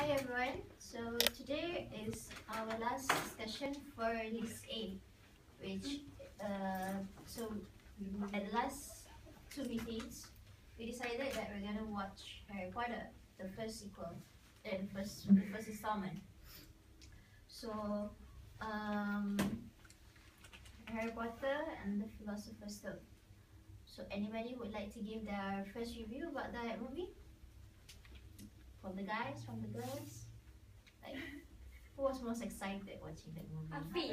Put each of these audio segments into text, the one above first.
Hi everyone, so today is our last discussion for list A, which at the last two meetings we decided that we're gonna watch Harry Potter, the first sequel, the first installment. So Harry Potter and the Philosopher's Stone. So anybody would like to give their first review about that movie? From the guys, from the girls? Like, who was most excited watching that movie? Hafiz.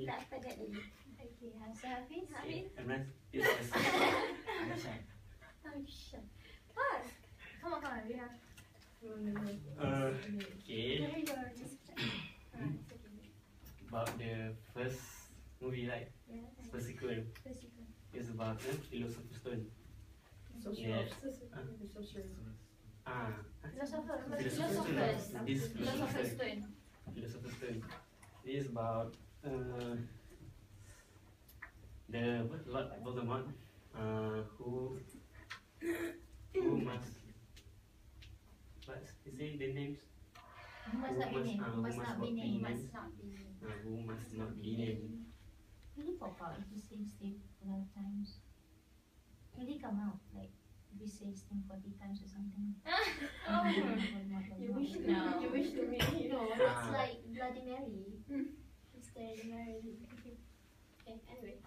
Definitely. Okay, so Hafiz? Oh, shit. What? Come on, we have... Okay. About the first movie, right? Yeah, First sequel. first sequel. It's about the Philosopher's Stone. Philosopher. This Philosopher's Stone. Philosopher's Stone. It is about the Lord Voldemort, who must say the names. Who must not be named. Who must not be named. Who must not be named. Really pop out if you say his name a lot of times. Really come out, like if you say his name 40 times or something. You wish now. You wish to me. No, it's like Bloody Mary. It's Bloody Mary. Okay, anyway.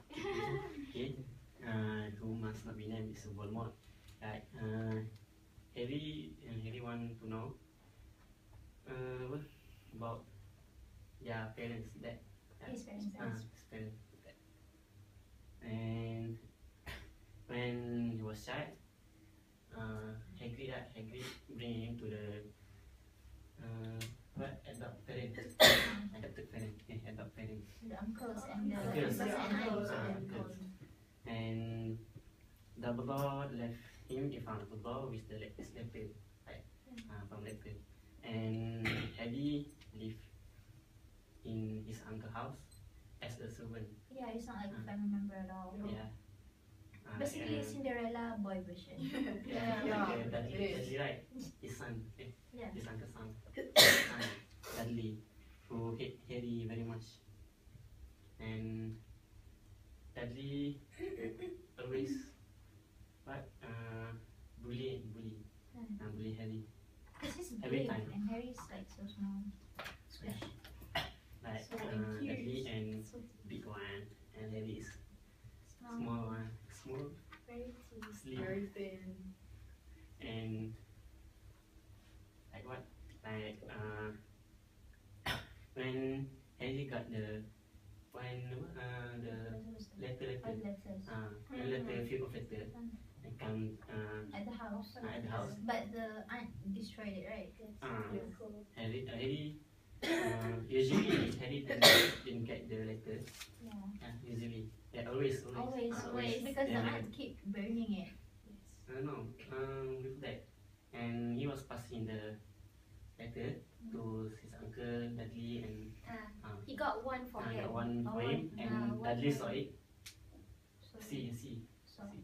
Okay. Who must not be named is Voldemort. Like Harry want to know what about their parents, that His parents. his parents. And when he was child, Hagrid bring him to the adopted parents. The uncles and the Uncles. uncles. And Dumbledore left him in front of the door with the letter, right? From letter. And Harry lived in his uncle's house as a servant. Yeah, it's not like a family member at all. Yeah. Basically, a Cinderella boy version. Dudley, right? His son, Yeah. his uncle's son, Dudley, who hate Harry very much. And Dudley always bully Harry. Because he's Every big time. and Harry's like so small. Squish. Like So Dudley and So big one, and Harry is small. small one, small, Very cute. slim, Very thin. and like what? Like when Harry got the letter, few of letter, and come At the house. at the house. But the aunt destroyed it, right? Harry usually Harry didn't get the letter. Yeah. Usually, always. Always. Because the aunt keep burning it. No, with that, and he was passing the letter to his uncle Dudley, and He got one for got him. one for him, and one Dudley for saw it. So,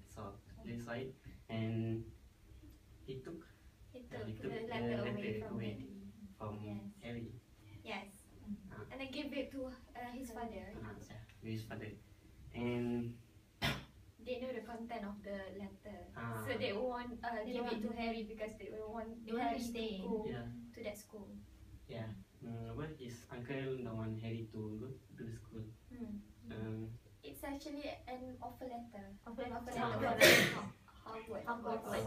Saw Dudley saw it, and he took He Yeah, took he took the the letter away letter from away. him. from Yes. Harry. Yes. And then give it to his father. With his father, and They know the content of the letter. Ah. So they won't They give don't it to Harry because they will want They want Harry to stay. to go yeah, to that school. but his uncle don't want Harry to go to the school. It's actually an offer letter. Offer letter Offer Ah. letter from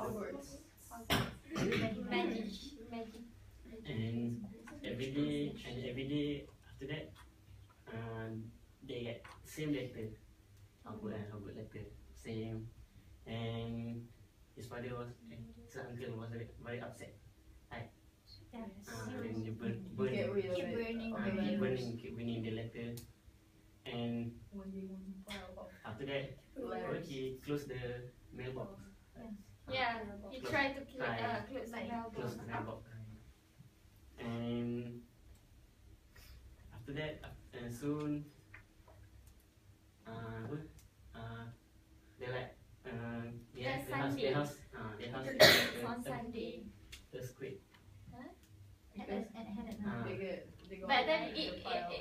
Hogwarts. Magic. And every day after that, they get same letter, Hogwarts letter, same. And his father his uncle was very upset. Yeah. Then they Get rid of Keep it. burning. keep winning the letter. And after that, he closed the mailbox. Yeah, he tried to close the Close the mailbox. mailbox. And after that, soon, they like Sunday. their comes on Sunday. earthquake. But then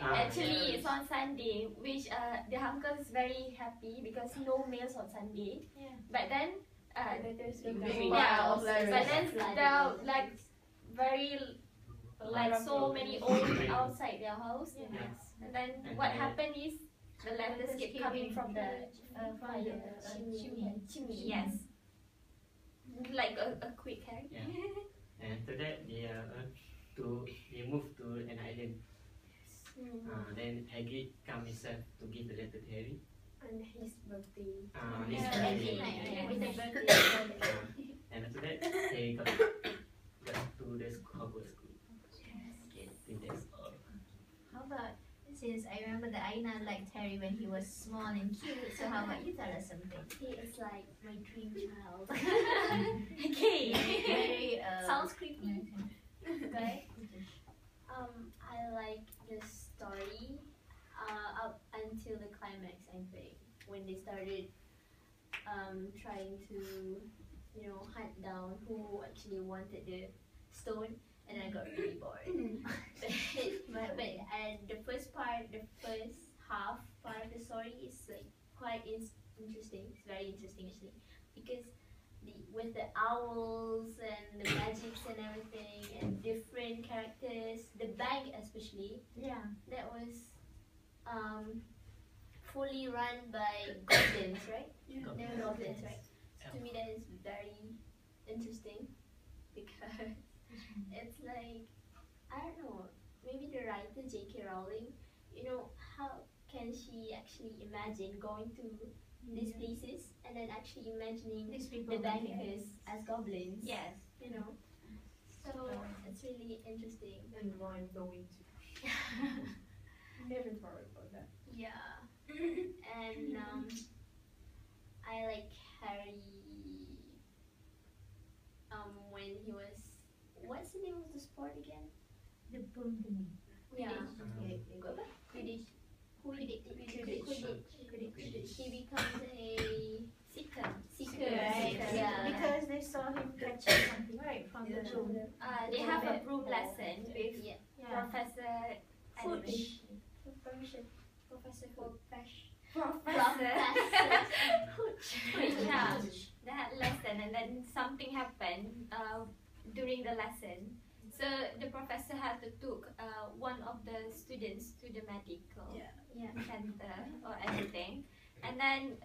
actually it's on Sunday, which the uncle is very happy because no meals on Sunday. Yeah. But then There's a yeah, big pile of but letters. then there are like very like so many old outside their house. Yes. And then what happened is the letters keep coming from the fire chimney. Yes, like a quick hair. Yeah. And after that, they moved to an island. Then Hagrid come himself to give the letter to Harry. On his birthday. On his Yeah, birthday. with the birthday. And after that, they got to the Hogwarts school. Okay, I think that's all. How about, since I remember that Aina liked Harry when he was small and cute, so how about you tell us something? He is like my dream child. Okay. Very Sounds creepy. right? I like the story up until the climax, I think, when they started trying to, hunt down who actually wanted the stone, and I got really bored. but and the first half part of the story is like quite interesting. It's very interesting actually, because with the owls and the magics and everything and different characters, the bank especially, that was fully run by goblins, right? Yeah. They were goblins, right? So to me that is very interesting because it's like, I don't know, maybe the writer J.K. Rowling, how can she actually imagine going to these places and then actually imagining These people the bankers as goblins? Yes. So it's really interesting. And I'm going to. Never thought about that. Yeah. And I like Harry when he was, what's the name of the sport again? The broom thingy. Yeah. Quidditch. Quidditch. He becomes a seeker. Right. Yeah. Because they saw him catching something, right, from the broom. They have a broom lesson with Professor Fudge. Professor Yeah. they had lesson, and then something happened during the lesson. So the professor had to took one of the students to the medical center or anything, and then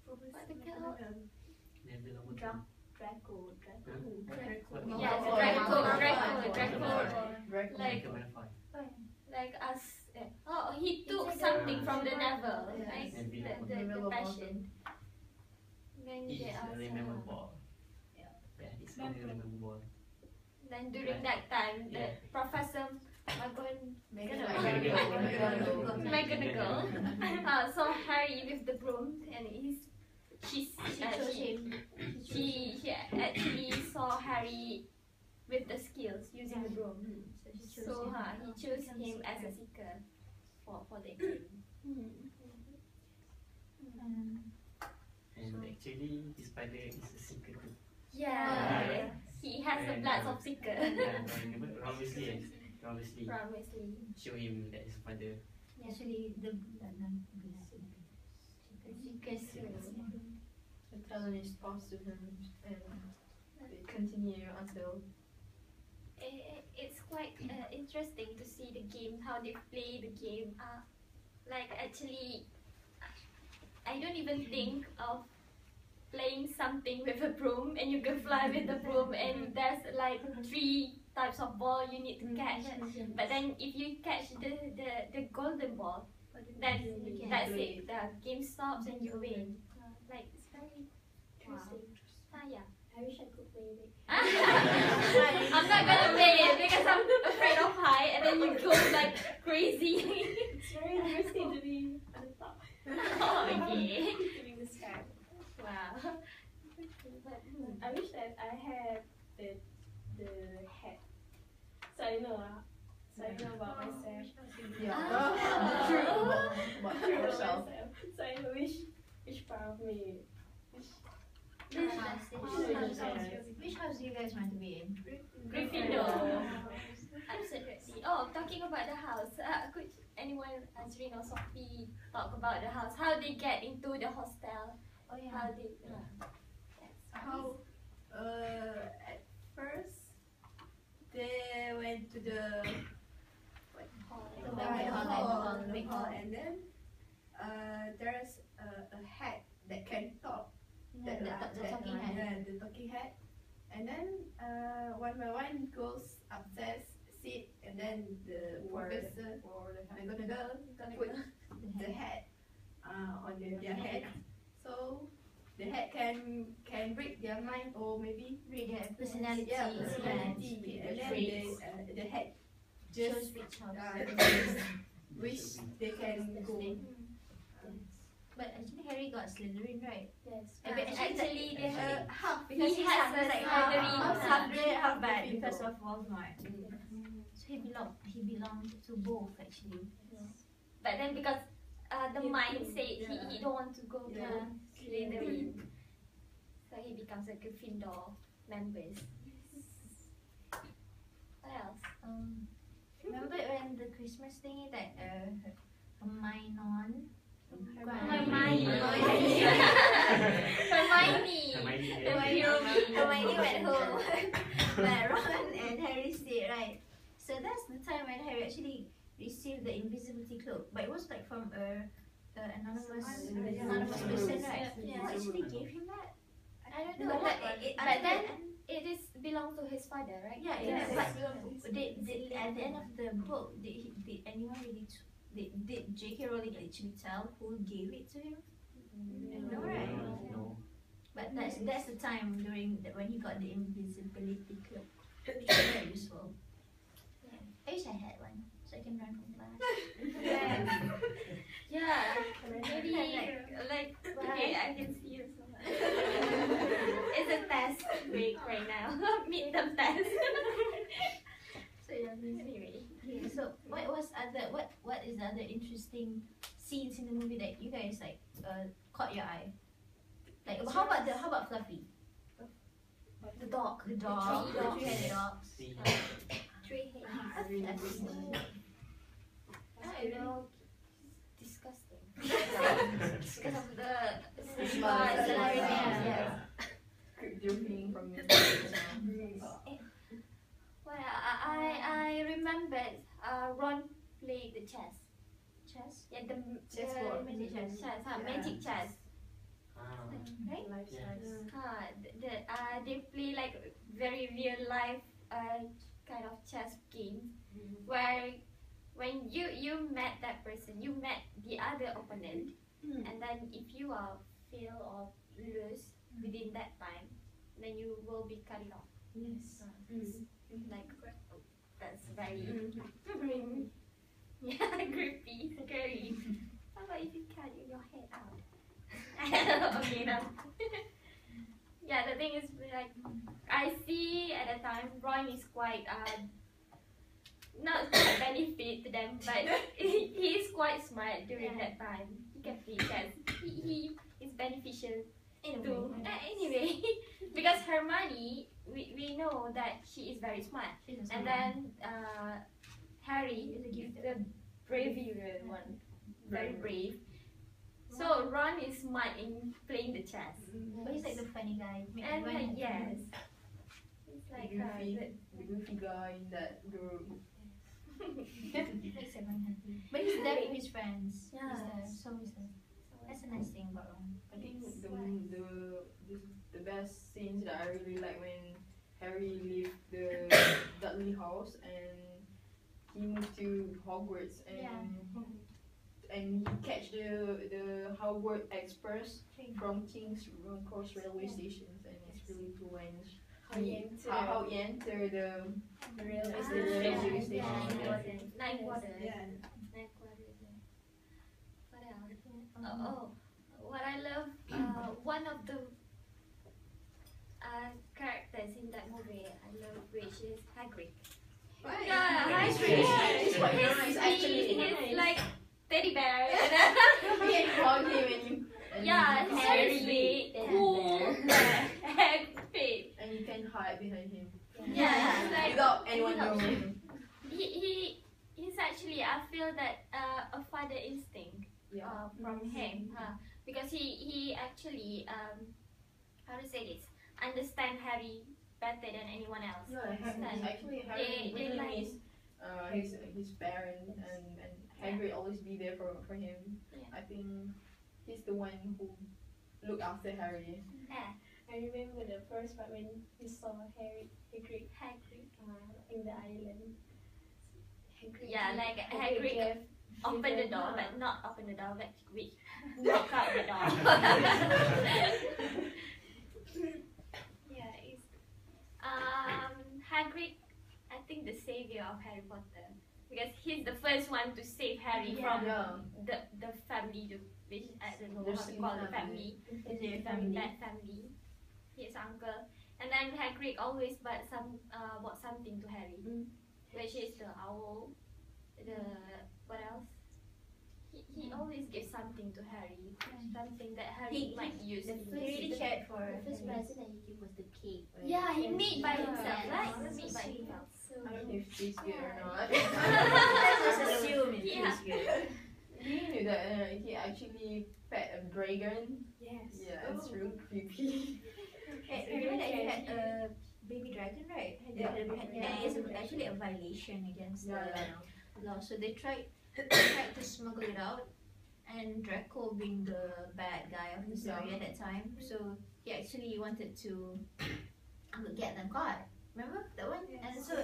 what the girl? Draco. Like us. He took something from the Neville, like the passion. Then It's they asked, remember ball. Yeah, it's only remember ball. then during that time, the professor McGonagall saw Harry with the broom, and she actually saw Harry with the skills using the broom. So he chose him as a seeker for the game. And actually, this spider is a seeker too. Yeah, he has the blood of seeker. Yeah, obviously, show him that his father. Actually, the Italian is passed to him and they continue until. It's quite interesting to see the game, how they play the game. Like actually, I don't even think of playing something with a broom and you can fly with the broom and there's like 3 types of ball you need to catch. But then if you catch the golden ball, that's it. The game stops and you win. Like it's very interesting. Yeah. I wish I could play it. I'm not gonna play it because I'm afraid of high and then you go like crazy. It's very interesting to be on the top. Okay. Doing the sky. Wow. But I wish that I had the hat. So I know about myself. True. About yourself. So I know which part of me, Which house do you guys want to be in? Gryffindor. Absolutely. Oh, talking about the house. Could anyone, Azrin or Sophie, talk about the house? How they get into the hostel? Oh yeah. How they? How at first they went to the Big hall. and then there's a hat that can talk. The talking head. The talking head. And then one by one goes upstairs, sit, and then the professor and the girl put the hat on their head. So the hat can read their mind or maybe Read their personality. yeah, personality. And then the hat Just just which they can go. But actually Harry got Slytherin, right? Yes. But Actually, they have. Half Because He he has has like Slytherin. half good, half bad Gryffindor. because of Voldemort. So he belonged to both actually. But then because the mind said he don't want to go to Yeah. Slytherin, so he becomes a Gryffindor members. What else? Remember when the Christmas thingy that Hermione went home, but Ron and Harry stayed, right? So that's the time when Harry actually received the invisibility cloak, but it was like from a anonymous person, right? Who actually gave him that? I don't know. But then it is belongs to his father, right? Yeah, Yes. but at the end of the book, did anyone really? Did J.K. Rowling actually tell who gave it to him? No, right? No. But that's the time when he got the invisibility cloak. Which is very useful. I wish I had one, so I can run from class. Yeah. Maybe like okay, I can see you so much. It's a test week right now. Midterm test. So yeah, anyway. Okay, so what is the other interesting scenes in the movie that you guys like caught your eye? Like how about Fluffy? The dog. The dog, the three-headed dogs. I know. Disgusting. Because of the Smart. Yeah. Joking from Well, I remembered Ron played the chess. Chess. Yeah, the Chessboard. Magic chess. magic chess. Right? They play like very real life kind of chess game where when you met that person, you met the other opponent, and then if you are fail or lose within that time, then you will be cut it off. Yes. Like that's very yeah, creepy, scary. How about if you cut your head out? Okay, now. Yeah, the thing is like I see at the time Ron is quite not a benefit to them, but he is quite smart during that time. He can play chess. He is beneficial to anyway because Hermione we know that she is very smart, and then Harry is the braver one, very brave. So Ron is smart in playing the chess. But he's like the funny guy. And yes, it's like the goofy guy in that group. Makes everyone happy. But he's there with his friends. Yeah. He's there. That's a nice thing about Ron. I think the best scenes that I really like when Harry left the Dudley house and he moved to Hogwarts and he catch the Hogwarts Express from King's Cross railway stations, and it's really cool when how he enter the railway station. Night water. Yeah. Night water. What else? What I love, one of the characters in that movie I love, which is Hagrid. Right. Yeah, It's Hagrid. really- it's quite nice, actually. He's like teddy bear. You can hug him and you. Yeah, and seriously, Teddy cool. bear. Yeah. hide behind him. Yeah, it's like Without anyone knowing. he's actually, I feel that a father instinct from him, because he actually how to say this, understand Harry better than anyone else. Actually, Harry they really like miss his parents, and Hagrid always be there for him. Yeah. I think he's the one who look after Harry. Yeah. I remember the first part when we saw Hagrid in the island. Yeah, like Hagrid open the door, but not open the door, but we knock out the door. Yeah, it's Hagrid, I think the savior of Harry Potter, because he's the first one to save Harry from the family, which I don't know how to call the family, bad family, his uncle, and then Hagrid always bought something to Harry, which is the owl, what else? He always gives something to Harry, something that Harry might use. He really cared for The first present that he gave was the cake. Right? Yeah, he made by himself, right? Yeah, He made by himself. I don't know if it's good or not. Let's just assume it Yeah. feels good. Do you know that he actually fed a dragon? Yes. Yeah, it's real creepy. Remember that he had a baby dragon, right? And it's actually a violation against the law. So they tried to smuggle it out, and Draco being the bad guy of the story at that time, so he actually wanted to get them caught. Remember that one? And so,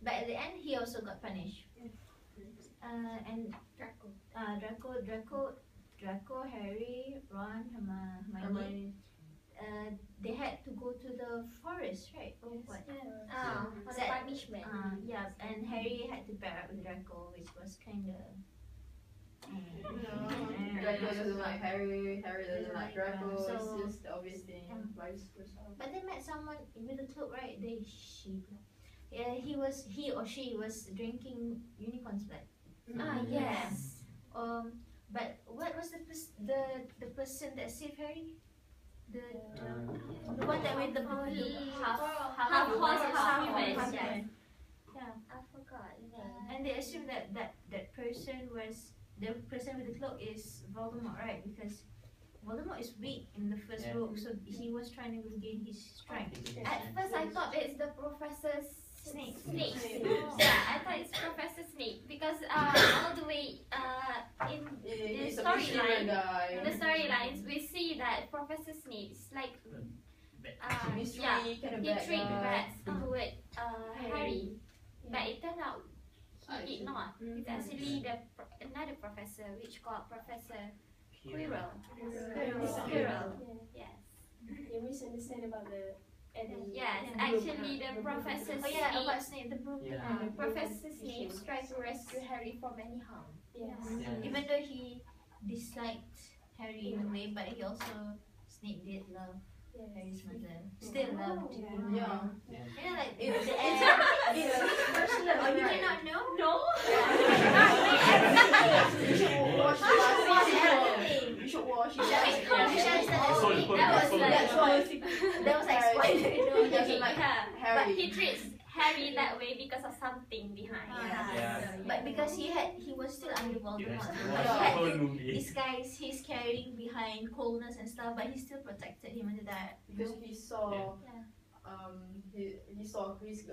but at the end, he also got punished. And Draco, Harry, Ron, Hermione. They had to go to the forest, right? Or what? For the punishment. Yeah, and Harry had to pair up with Draco, which was kind of. Draco doesn't like Harry, Harry doesn't like Draco, So- it's just the obvious thing, vice versa. But they met someone with a cloak, right? He or she was drinking unicorn's blood. Yes. But what was the person that saved Harry? The one that with the half horse, half human, human. yes. Yeah. I forgot the name. And they assume that person was the person with the cloak is Voldemort, right? Because Voldemort is weak in the first book, so he was trying to regain his strength. At first, I thought it's the Professor Snape. Yeah, I thought it's Professor Snape because all the way in He's the a missionary storyline, guy. the storylines, we see that Professor Snape is like Mystery yeah, kind of he bad tricked guy. rats toward Harry, but it turned out he did not. It's actually another professor, which called Professor Quirrell. Quirrell. Yes. You misunderstand about the Eddie. Yes, actually the Professor Oh yeah, Snape. about Snape, the broom. Yeah. Professor Snape tried to rescue Harry from any harm. Yes. Yeah. Even though he disliked Harry in a way, but he also Snape did love Harry's mother. Still loved him. Yeah. You know, like It's- the end. It's personal. Oh, you right? did not know? No. You should watch the last Watch season. everything. You should watch it. That was like spoiler. He doesn't like But Harry. he treats Harry that way because of something behind. Yeah. But because he was still under You Voldemort, have to he watch the had whole to movie. disguise his carrying behind coldness and stuff, but he still protected him under that. Because he saw he saw his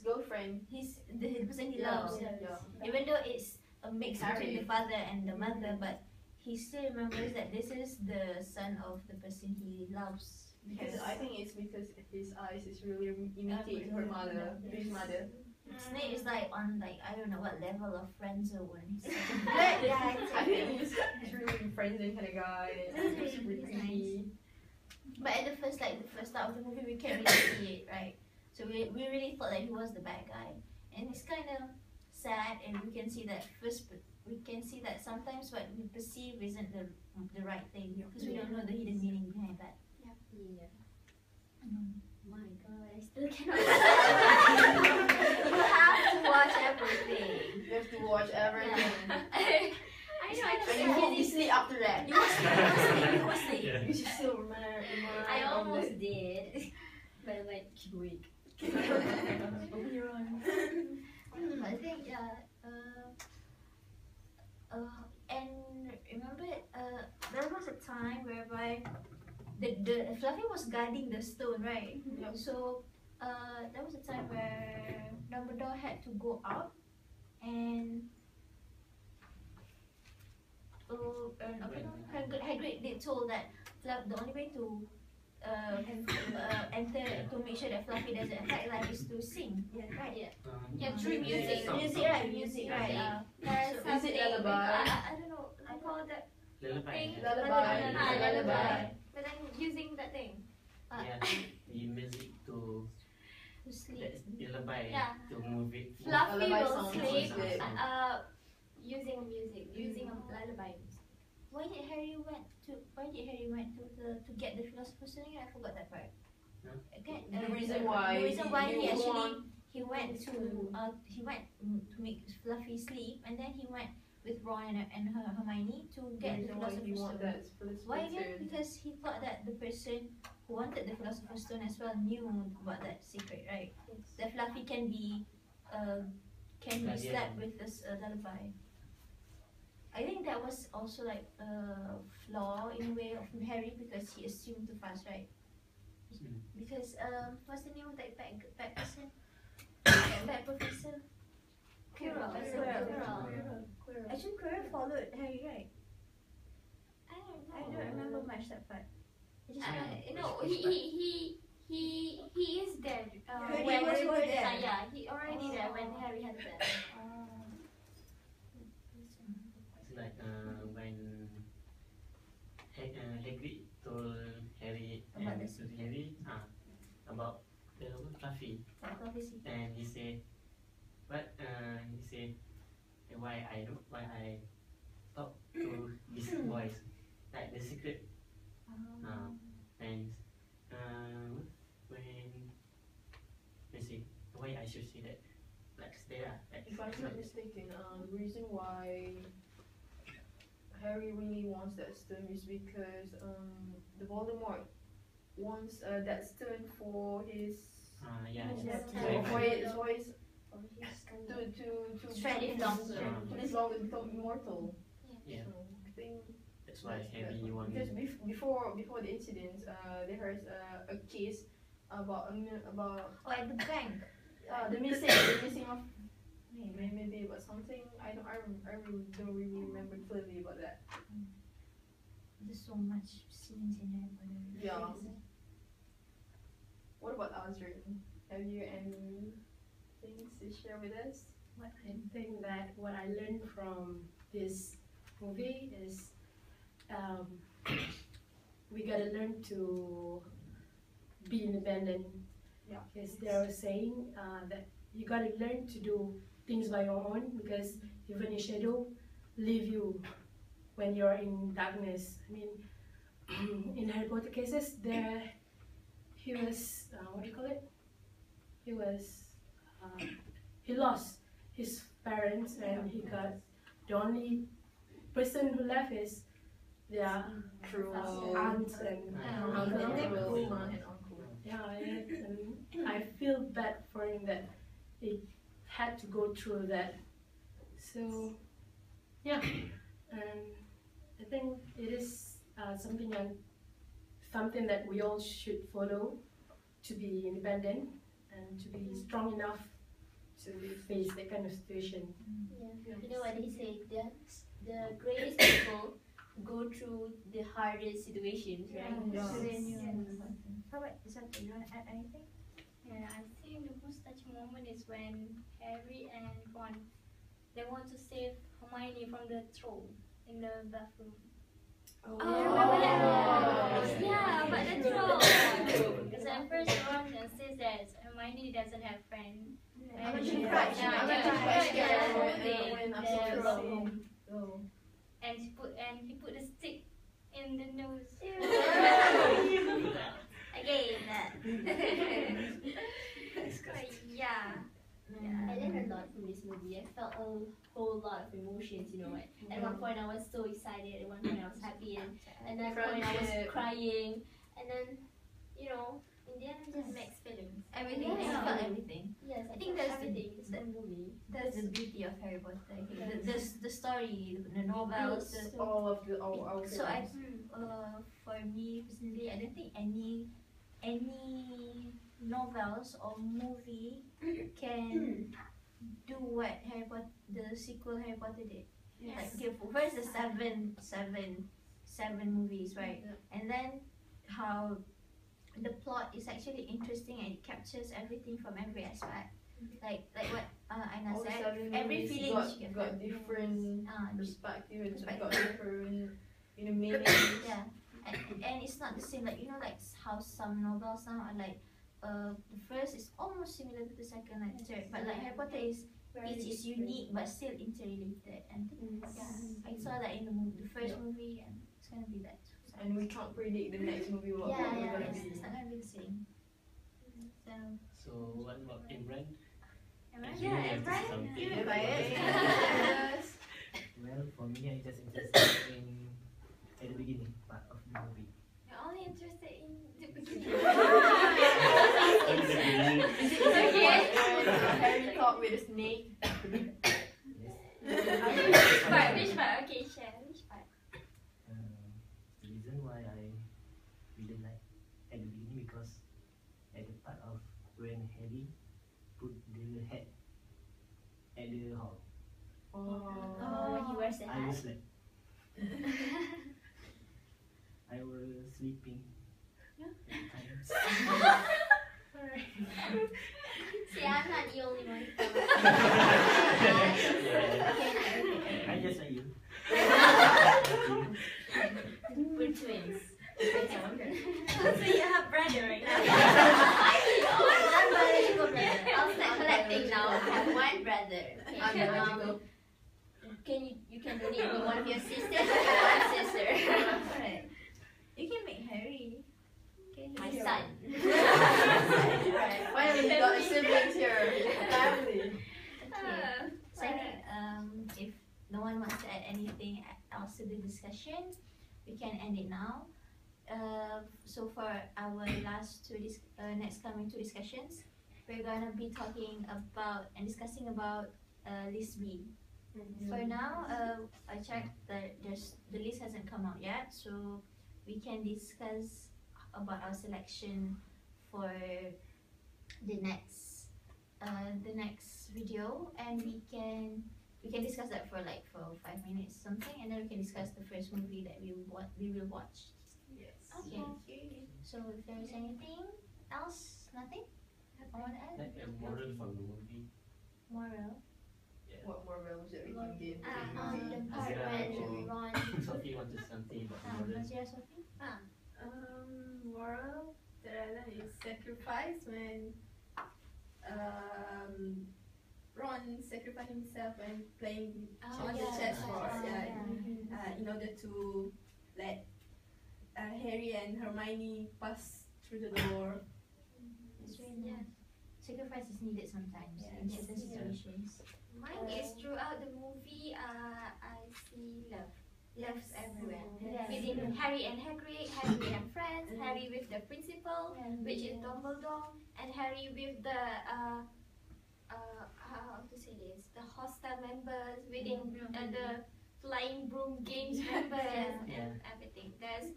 girlfriend. The person he Yeah. loves. Yeah. Even though it's a mix between Harry. the father and the mother, but he still remembers that this is the son of the person he loves. Because I think it's because his eyes is really imitate her mother, his mother. Snape is like on I don't know what level of friend zone. He's such a bad guy. I think he's really friendly kind of guy. And he's really He's creepy. But at the first start of the movie, we can't really see it, right? So we really thought that he was the bad guy, and it's kind of sad. And we can see that sometimes what we perceive isn't the right thing because we don't know the hidden meaning behind that. Yeah. Mm. My God, I still cannot. You have to watch everything. You have to watch everything. I know. And you won't be sleep after that. You must sleep. Yeah. You should still remember I all almost the- did, but like week. I think and remember there was a time whereby the Fluffy was guarding the stone, right? So there was a time where Dumbledore had to go out and Hagrid did told that the only way to enter to make sure that Fluffy doesn't attack like is to sing, right? Yeah, through music. Music, right? There's Is it something, lullaby? I don't know, I call that Lullaby. thing. Lullaby. Lullaby. But then using that thing. Yeah, the music to To sleep. the lullaby Yeah. to move it. Fluffy Lullaby will songs sleep is good. using music, using a lullaby. Why did Harry went to get the Philosopher's Stone again? I forgot that part. Huh? Okay, The reason why he actually want- he went to make Fluffy sleep, and then he went with Ron and Hermione to get the Philosopher's Stone. Why again? Because he thought that the person who wanted the Philosopher's Stone as well knew about that secret, right? That Fluffy can be slapped with this lullaby. I think that was also like a flaw in a way of Harry because he assumed too fast, right? Because what's the name of that bad person? That bad professor? Quirrell. Actually, Quirrell followed Harry, right? I don't remember much that part. No, he is dead. He When was already there. yeah, he already there when Harry had that. It's like when Hagrid told Harry About and the to Harry about the Fluffy, and he said, "What?" He said, "Why I talk to this voice like the secret." And when they say, "Why I should say that?" Like there, like If I'm not mistaken, the reason why Harry really wants that stone is because the Voldemort wants that stone for his yeah, for his to Strike it longer. live longer, become immortal. yeah. So I think That's why that's Harry won. because before the incident, there was a case about Oh, at the bank. the missing of maybe about something. I really don't really remember clearly about that. There's so much scenes in Harry Potter. Yeah. What about Azrin? Have you any things to share with us? I think that what I learned from this movie is we gotta learn to be independent. Yeah. Because they were saying that you gotta learn to do things by your own because even a shadow leave you when you're in darkness. I mean, in Harry Potter cases, he was what do you call it? He lost his parents and he got the only person who left is their aunts and uncles. Yeah, and I feel bad for him that he had to go through that. So, yeah, and I think it is something that we all should follow to be independent and to be strong enough to face that kind of situation. Yeah. You know what they say? The greatest people go through the hardest situations, right? How about Zaki? You want to add anything? Yeah, I think the most touching moment is when Harry and Ron they want to save Hermione from the troll in the bathroom. Remember that? Yeah, but the troll. Because at first Ron says that Hermione doesn't have friends. And she cried. And he put a stick in the nose. Yeah. I learned a lot from this movie. I felt a whole lot of emotions, you know. At one point I was so excited, at one point I was happy, and another point I was crying, and then, you know, in the end I just Mixed feelings. Everything Yeah. just about everything. Yes, I think that's everything. It's the- a movie. That's the beauty of Harry Potter. I think the story, the novels. All of the all So I, films. for me personally, I don't think any novels or movie can do what the sequel Harry Potter did. Like give first the seven movies, right? And then how the plot is actually interesting and it captures everything from every aspect. Like what Aina All the said, seven every movies feeling got different perspectives, got different meanings. yeah, and it's not the same, like like how some novels now are like the first is almost similar to the second and third, but like Harry Potter is each is unique but still interrelated, and yeah, I saw that in the first movie, and it's gonna be that. And we can't predict the next movie what Yeah, it's gonna it's be. not gonna be the same. So So what about Imran? Yeah, Imran, Something. you Yeah, right. Yes. Well, for me, I'm just interested in at the beginning part of the movie. You're only interested in the beginning. Is it when Harry talked with a snake? Yes. Which part? Okay, share. Which part? The reason why I really like at the beginning because at the part of when Harry put the hat at the hall, Oh, he wears the I hat. was like, I was sleeping. At See, I'm not the only one. I just like you. We're twins. So you have brother right now. I'm biological brother. I'll start collecting now. I have one brother. Okay, you can donate me one of your sisters or one sister. alright, you can make Harry. My son. Right. Finally, we got siblings here. Family. Okay. So I think if no one wants to add anything else to the discussion, we can end it now. So for our last next coming two discussions, we're gonna be talking about and discussing about list B. For now, I checked that the list hasn't come out yet, so we can discuss about our selection for the next video, and we can discuss that for 5 minutes something, and then we can discuss the first movie that we will watch. Yes. Okay. So if there is anything else, nothing. I want to add Like a moral from the movie. moral. What more realms that we can give? The part Yeah, when Ron. Sophie wanted something about moral. Nazira, Sophie. Moral that I learned is sacrifice when Ron sacrificed himself and playing on the chessboard, in order to let Harry and Hermione pass through the door. It's really sacrifice is needed sometimes in certain situations. Mine is throughout the movie. I see love. Love's everywhere. Within Harry and Hagrid, Harry and friends, Harry with the principal, which is Dumbledore, and Harry with the how to say this, the hostile members within the flying broom games members and everything. There's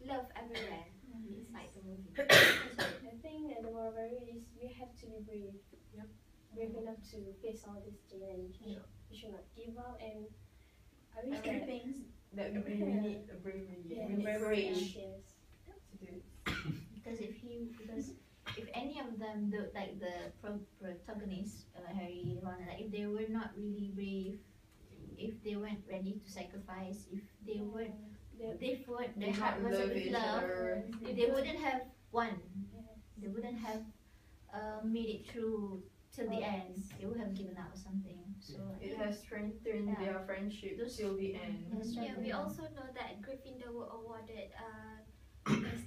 love everywhere inside the movie. I think that the moral value is we have to be brave. Brave enough to face all this challenge. We should not give up, and I wish that Everything that we need a bravery, we need courage to do. Because if any of them, like the protagonists, Harry, Ron, like if they were not really brave, if they weren't ready to sacrifice, if they weren't, their heart wasn't with love, they wouldn't have won. They wouldn't have made it through till the end. They would have given up or something. So It has strengthened their friendship till the end. Yeah, we also know that Gryffindor were awarded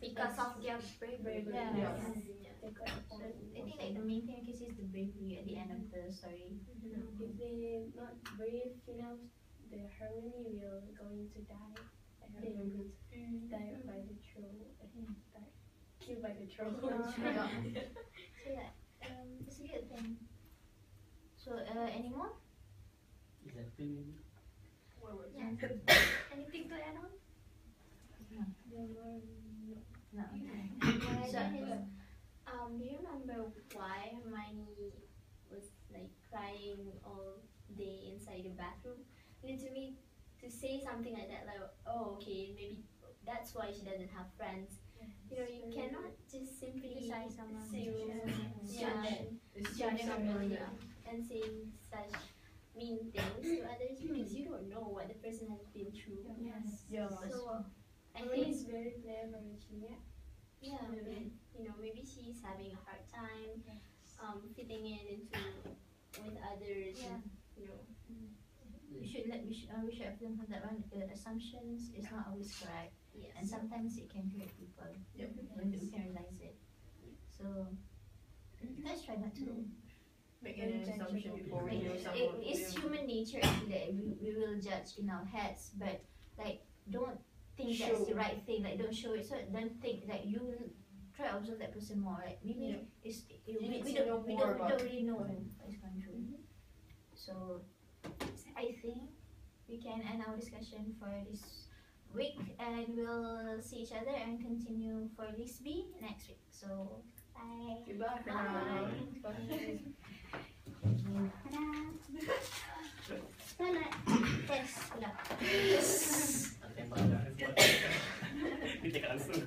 because of their bravery. Yeah. they got So I think like the main thing I can see is the bravery at the end of the story. If they not brave enough, the Hermione will going to die. They will go to die by the troll. Killed by the troll. So yeah, That's a good thing. So, any more? Example maybe. Yeah. Anything to add on? No. So, So, do you remember why Hermione was like crying all day inside the bathroom? And to me, to say something like that, like, oh, okay, maybe that's why she doesn't have friends. You know, you cannot just simply Criticize someone. judge someone and saying such mean things to others because you don't know what the person has been through. Yes. Yeah. So I Hermione think is very clever actually. Yeah. maybe maybe she's having a hard time fitting into with others. Yeah. And, we should have learned from that one. Assumptions is not always correct, yes. and sometimes it can hurt people. Yep. When we can realize it. So, let's try not to. Make an assumption before we know It someone. is human nature actually that we will judge in our heads, but like don't think that's the Show. right thing. Like don't show it. So don't think like you try to observe that person more. Like maybe Yeah. it's You need we to know don't more about really know what is going through. So I think we can end our discussion for this week, and we'll see each other and continue for list B next week. So bye. Goodbye for now. Selamat. Test pula. Tak tembak dah. Kita cakap langsung.